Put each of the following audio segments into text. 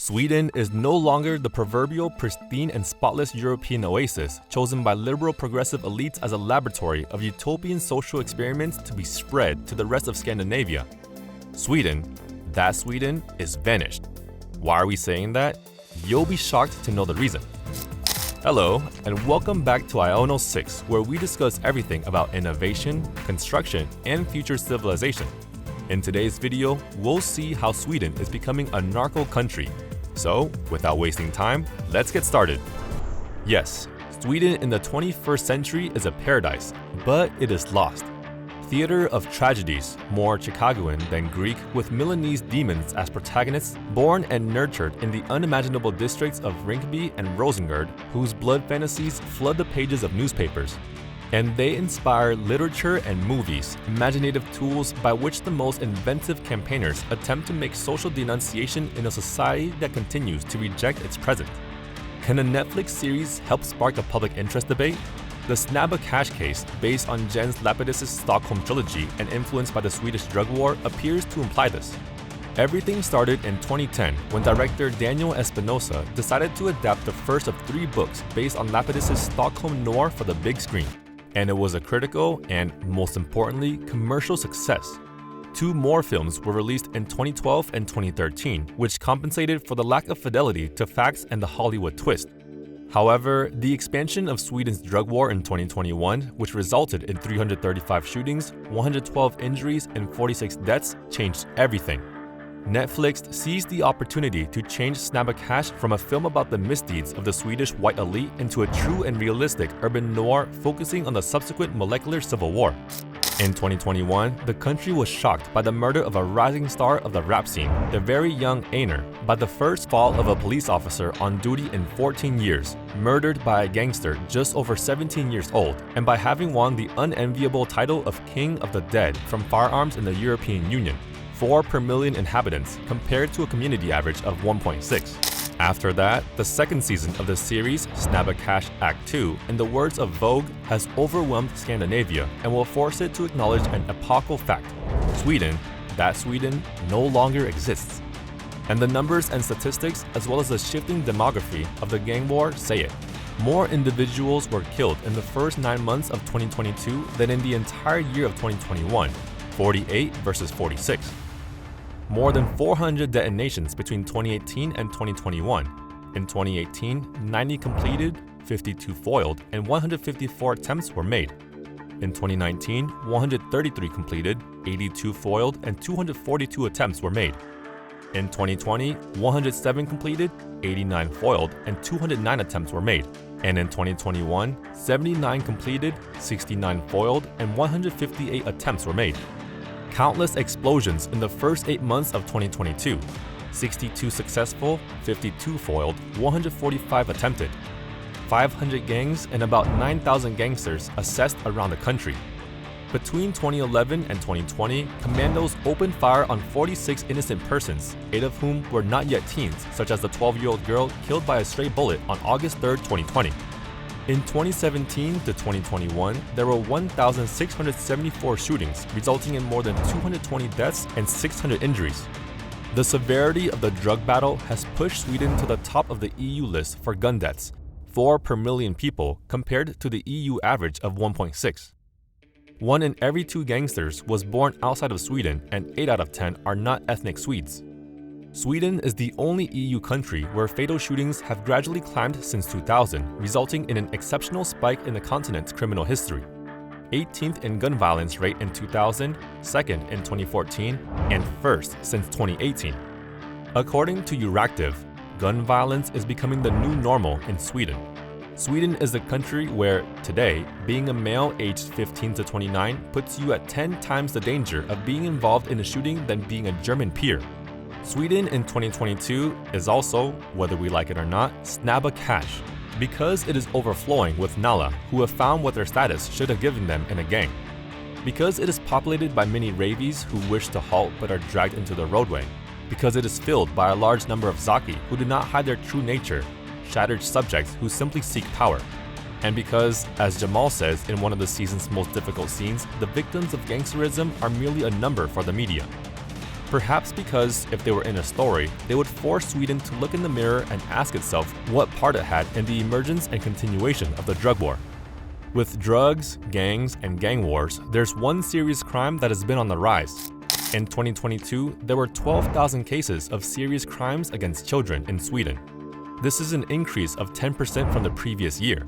Sweden is no longer the proverbial pristine and spotless European oasis chosen by liberal progressive elites as a laboratory of utopian social experiments to be spread to the rest of Scandinavia. Sweden, that Sweden, is vanished. Why are we saying that? You'll be shocked to know the reason. Hello, and welcome back to Iono 6, where we discuss everything about innovation, construction, and future civilization. In today's video, we'll see how Sweden is becoming a narco country. So, without wasting time, let's get started. Yes, Sweden in the 21st century is a paradise, but it is lost. Theater of tragedies, more Chicagoan than Greek, with Milanese demons as protagonists, born and nurtured in the unimaginable districts of Rinkeby and Rosengård, whose blood fantasies flood the pages of newspapers. And they inspire literature and movies, imaginative tools by which the most inventive campaigners attempt to make social denunciation in a society that continues to reject its present. Can a Netflix series help spark a public interest debate? The Snabba Cash case, based on Jens Lapidus' Stockholm trilogy and influenced by the Swedish drug war, appears to imply this. Everything started in 2010 when director Daniel Espinosa decided to adapt the first of 3 books based on Lapidus' Stockholm noir for the big screen. And it was a critical and, most importantly, commercial success. 2 more films were released in 2012 and 2013, which compensated for the lack of fidelity to facts and the Hollywood twist. However, the expansion of Sweden's drug war in 2021, which resulted in 335 shootings, 112 injuries, and 46 deaths, changed everything. Netflix seized the opportunity to change Snabba Cash from a film about the misdeeds of the Swedish white elite into a true and realistic urban noir focusing on the subsequent molecular civil war. In 2021, the country was shocked by the murder of a rising star of the rap scene, the very young Einar, by the first fall of a police officer on duty in 14 years, murdered by a gangster just over 17 years old, and by having won the unenviable title of King of the Dead from firearms in the European Union. 4 per million inhabitants, compared to a community average of 1.6. After that, the second season of the series, Snabba Cash Act 2, in the words of Vogue, has overwhelmed Scandinavia and will force it to acknowledge an epochal fact. Sweden, that Sweden, no longer exists. And the numbers and statistics, as well as the shifting demography of the gang war, say it. More individuals were killed in the first 9 months of 2022 than in the entire year of 2021, 48 versus 46. More than 400 detonations between 2018 and 2021. In 2018, 90 completed, 52 foiled, and 154 attempts were made. In 2019, 133 completed, 82 foiled, and 242 attempts were made. In 2020, 107 completed, 89 foiled, and 209 attempts were made. And in 2021, 79 completed, 69 foiled, and 158 attempts were made. Countless explosions in the first 8 months of 2022. 62 successful, 52 foiled, 145 attempted. 500 gangs and about 9,000 gangsters assessed around the country. Between 2011 and 2020, commandos opened fire on 46 innocent persons, 8 of whom were not yet teens, such as the 12-year-old girl killed by a stray bullet on August 3, 2020. In 2017 to 2021, there were 1,674 shootings, resulting in more than 220 deaths and 600 injuries. The severity of the drug battle has pushed Sweden to the top of the EU list for gun deaths, 4 per million people, compared to the EU average of 1.6. 1 in every 2 gangsters was born outside of Sweden, and 8 out of 10 are not ethnic Swedes. Sweden is the only EU country where fatal shootings have gradually climbed since 2000, resulting in an exceptional spike in the continent's criminal history. 18th in gun violence rate in 2000, 2nd in 2014, and 1st since 2018. According to Euractiv, gun violence is becoming the new normal in Sweden. Sweden is a country where, today, being a male aged 15 to 29 puts you at 10 times the danger of being involved in a shooting than being a German peer. Sweden in 2022 is also, whether we like it or not, Snabba Cash, because it is overflowing with Nalla who have found what their status should have given them in a gang. Because it is populated by many ravies who wish to halt but are dragged into the roadway. Because it is filled by a large number of Zaki who do not hide their true nature, shattered subjects who simply seek power. And because, as Jamal says in one of the season's most difficult scenes, the victims of gangsterism are merely a number for the media. Perhaps because if they were in a story, they would force Sweden to look in the mirror and ask itself what part it had in the emergence and continuation of the drug war. With drugs, gangs, and gang wars, there's one serious crime that has been on the rise. In 2022, there were 12,000 cases of serious crimes against children in Sweden. This is an increase of 10% from the previous year.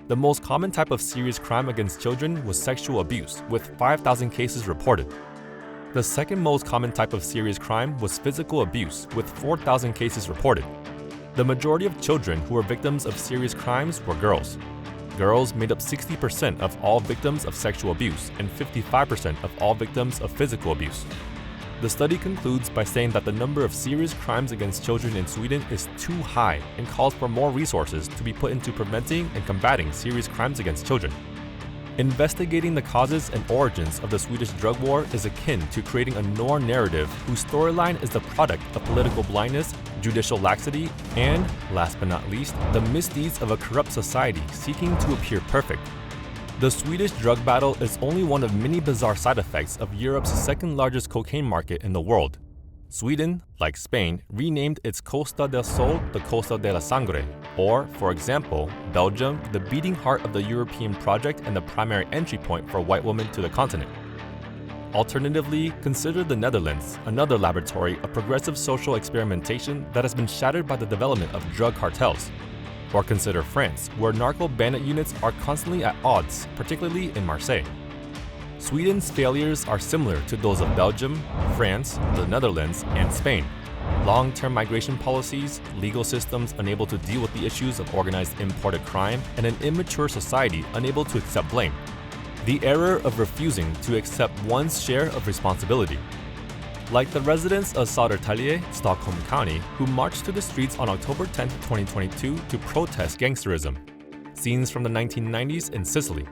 The most common type of serious crime against children was sexual abuse, with 5,000 cases reported. The second most common type of serious crime was physical abuse, with 4,000 cases reported. The majority of children who were victims of serious crimes were girls. Girls made up 60% of all victims of sexual abuse and 55% of all victims of physical abuse. The study concludes by saying that the number of serious crimes against children in Sweden is too high and calls for more resources to be put into preventing and combating serious crimes against children. Investigating the causes and origins of the Swedish drug war is akin to creating a noir narrative whose storyline is the product of political blindness, judicial laxity, and, last but not least, the misdeeds of a corrupt society seeking to appear perfect. The Swedish drug battle is only one of many bizarre side effects of Europe's second largest cocaine market in the world. Sweden, like Spain, renamed its Costa del Sol the Costa de la Sangre, or, for example, Belgium, the beating heart of the European project and the primary entry point for white women to the continent. Alternatively, consider the Netherlands, another laboratory of progressive social experimentation that has been shattered by the development of drug cartels. Or consider France, where narco bandit units are constantly at odds, particularly in Marseille. Sweden's failures are similar to those of Belgium, France, the Netherlands, and Spain. Long-term migration policies, legal systems unable to deal with the issues of organized imported crime, and an immature society unable to accept blame. The error of refusing to accept one's share of responsibility. Like the residents of Södertälje, Stockholm County, who marched to the streets on October 10, 2022 to protest gangsterism. Scenes from the 1990s in Sicily.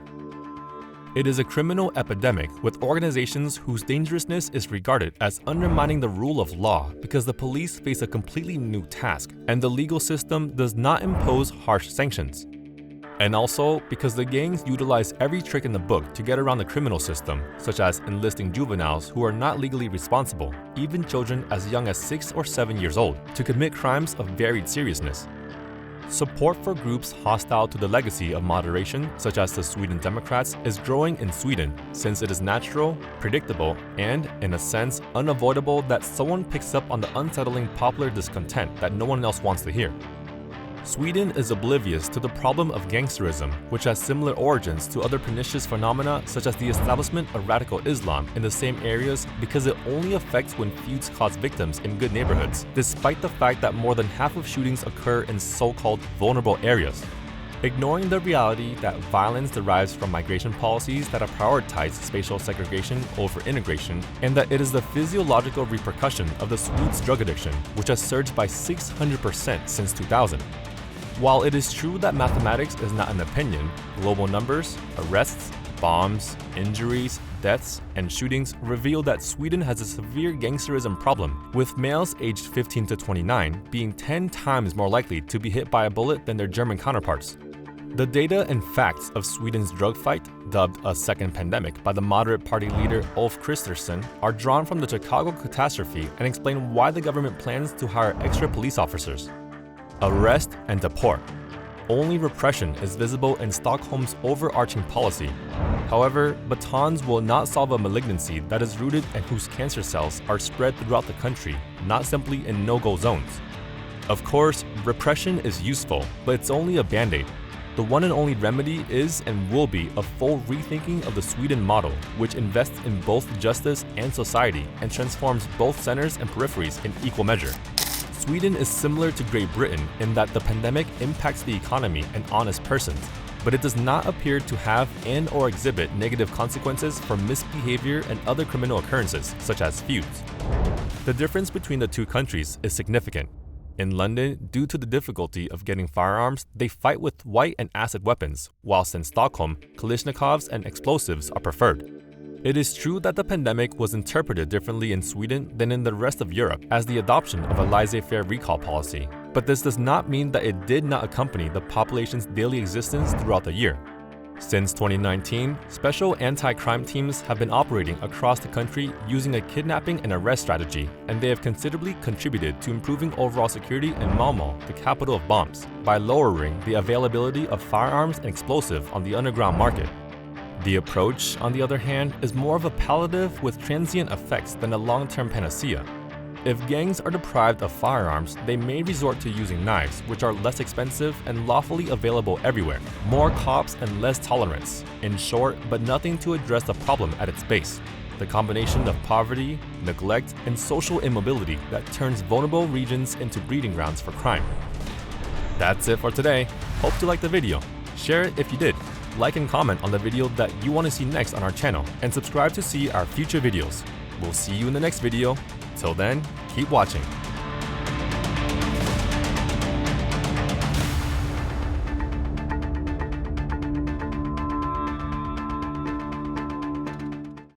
It is a criminal epidemic with organizations whose dangerousness is regarded as undermining the rule of law because the police face a completely new task and the legal system does not impose harsh sanctions. And also because the gangs utilize every trick in the book to get around the criminal system, such as enlisting juveniles who are not legally responsible, even children as young as 6 or 7 years old, to commit crimes of varied seriousness. Support for groups hostile to the legacy of moderation, such as the Sweden Democrats, is growing in Sweden since it is natural, predictable, and, in a sense, unavoidable that someone picks up on the unsettling popular discontent that no one else wants to hear. Sweden is oblivious to the problem of gangsterism, which has similar origins to other pernicious phenomena such as the establishment of radical Islam in the same areas because it only affects when feuds cause victims in good neighborhoods, despite the fact that more than half of shootings occur in so-called vulnerable areas. Ignoring the reality that violence derives from migration policies that have prioritized spatial segregation over integration, and that it is the physiological repercussion of the Swedes' drug addiction, which has surged by 600% since 2000. While it is true that mathematics is not an opinion, global numbers, arrests, bombs, injuries, deaths, and shootings reveal that Sweden has a severe gangsterism problem, with males aged 15 to 29 being 10 times more likely to be hit by a bullet than their German counterparts. The data and facts of Sweden's drug fight, dubbed a second pandemic by the moderate party leader Ulf Kristersson, are drawn from the Chicago catastrophe and explain why the government plans to hire extra police officers. Arrest and deport. Only repression is visible in Stockholm's overarching policy. However, batons will not solve a malignancy that is rooted and whose cancer cells are spread throughout the country, not simply in no-go zones. Of course, repression is useful, but it's only a band-aid. The one and only remedy is and will be a full rethinking of the Sweden model, which invests in both justice and society and transforms both centers and peripheries in equal measure. Sweden is similar to Great Britain in that the pandemic impacts the economy and honest persons, but it does not appear to have and/or exhibit negative consequences for misbehavior and other criminal occurrences, such as feuds. The difference between the two countries is significant. In London, due to the difficulty of getting firearms, they fight with white and acid weapons, whilst in Stockholm, Kalashnikovs and explosives are preferred. It is true that the pandemic was interpreted differently in Sweden than in the rest of Europe as the adoption of a laissez-faire recall policy, but this does not mean that it did not accompany the population's daily existence throughout the year. Since 2019, special anti-crime teams have been operating across the country using a kidnapping and arrest strategy, and they have considerably contributed to improving overall security in Malmö, the capital of bombs, by lowering the availability of firearms and explosives on the underground market. The approach, on the other hand, is more of a palliative with transient effects than a long-term panacea. If gangs are deprived of firearms, they may resort to using knives, which are less expensive and lawfully available everywhere. More cops and less tolerance. In short, but nothing to address the problem at its base. The combination of poverty, neglect, and social immobility that turns vulnerable regions into breeding grounds for crime. That's it for today. Hope you liked the video. Share it if you did. Like and comment on the video that you want to see next on our channel, and subscribe to see our future videos. We'll see you in the next video. Till then, keep watching.